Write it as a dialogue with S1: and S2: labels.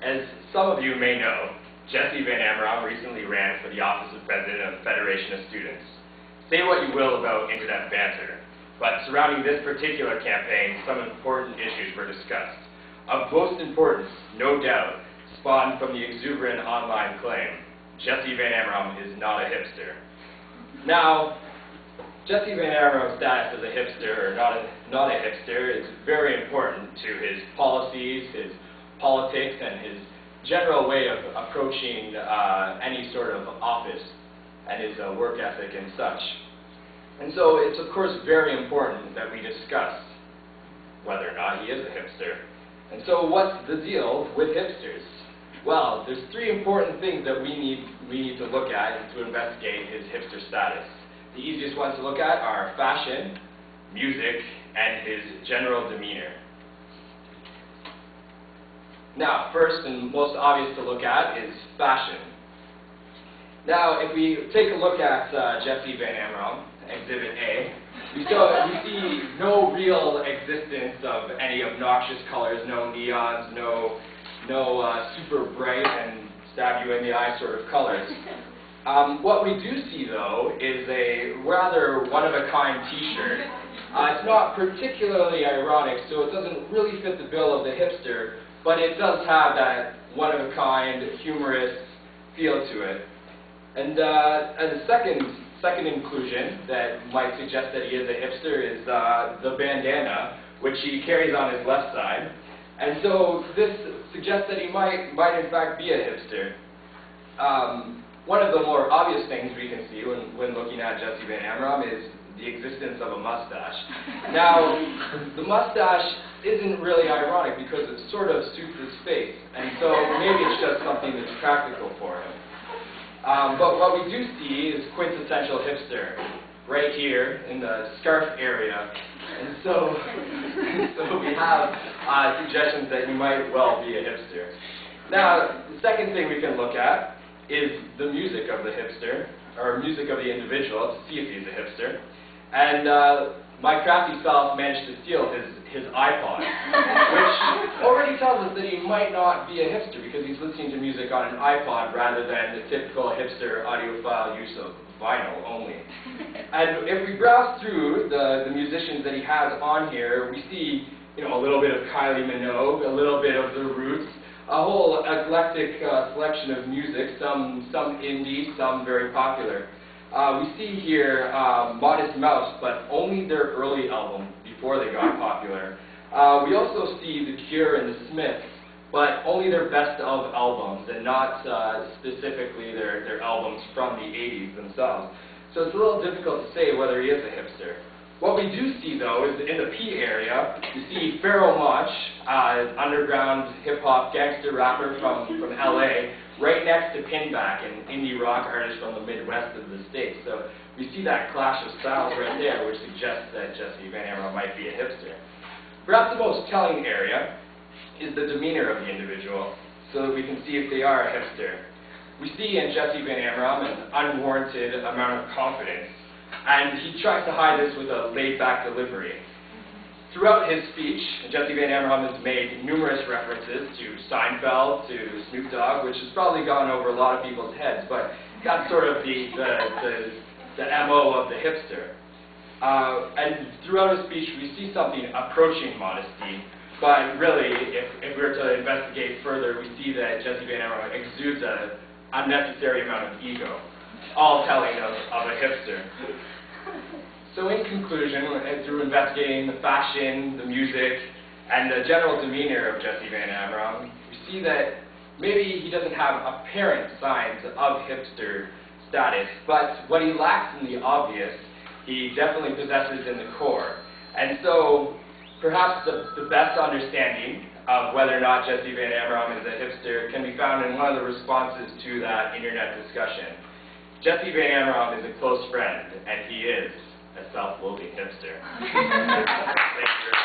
S1: As some of you may know, Jesse Van Amerom recently ran for the office of President of the Federation of Students. Say what you will about internet banter, but surrounding this particular campaign, some important issues were discussed. Of most importance, no doubt, spawned from the exuberant online claim, Jesse Van Amerom is not a hipster. Now, Jesse Van Amerom's status as a hipster or not a hipster is very important to his policies, his politics, and his general way of approaching any sort of office and his work ethic and such. And so it's of course very important that we discuss whether or not he is a hipster. And so what's the deal with hipsters? Well, there's three important things that we need to look at and to investigate his hipster status. The easiest ones to look at are fashion, music, and his general demeanor. Now, first and most obvious to look at is fashion. Now, if we take a look at Jesse Van Amerom, Exhibit A, we see no real existence of any obnoxious colors, no neons, no super bright and stab you in the eye sort of colors. What we do see, though, is a rather one-of-a-kind t-shirt. It's not particularly ironic, so it doesn't really fit the bill of the hipster, but it does have that one-of-a-kind, humorous feel to it. And as a second inclusion that might suggest that he is a hipster is the bandana, which he carries on his left side. And so this suggests that he might in fact be a hipster. One of the more obvious things we can see when looking at Jesse Van Amerom is the existence of a mustache. Now, the mustache isn't really ironic because it sort of suits his face, and so maybe it's just something that's practical for him. But what we do see is quintessential hipster right here in the scarf area, and so we have suggestions that he might well be a hipster. Now, the second thing we can look at is the music of the hipster, or music of the individual, to see if he's a hipster. And my crafty self managed to steal his iPod, which already tells us that he might not be a hipster because he's listening to music on an iPod rather than the typical hipster audiophile use of vinyl only. And if we browse through the musicians that he has on here, we see a little bit of Kylie Minogue, a little bit of The Roots, a whole eclectic selection of music, some indie, some very popular. We see here Modest Mouse, but only their early album before they got popular. We also see The Cure and The Smiths, but only their best of albums and not specifically their albums from the 80s themselves. So it's a little difficult to say whether he is a hipster. What we do see, though, is in the P area, you see Pharoahe Monch, underground hip-hop gangster rapper from LA, right next to Pinback, an indie rock artist from the Midwest of the States. So we see that clash of styles right there, which suggests that Jesse Van Amerom might be a hipster. Perhaps the most telling area is the demeanor of the individual, so that we can see if they are a hipster. We see in Jesse Van Amerom an unwarranted amount of confidence, and he tries to hide this with a laid-back delivery. Throughout his speech, Jesse Van Amerom has made numerous references to Seinfeld, to Snoop Dogg, which has probably gone over a lot of people's heads, but that's sort of the MO of the hipster. And throughout his speech, we see something approaching modesty, but really, if we were to investigate further, we see that Jesse Van Amerom exudes an unnecessary amount of ego, all telling of a hipster. So in conclusion, through investigating the fashion, the music, and the general demeanor of Jesse Van Amerom, we see that maybe he doesn't have apparent signs of hipster status, but what he lacks in the obvious, he definitely possesses in the core. And so perhaps the best understanding of whether or not Jesse Van Amerom is a hipster can be found in one of the responses to that internet discussion. Jesse Van Amerom is a close friend, and he is a self-loathing hipster. Thank you.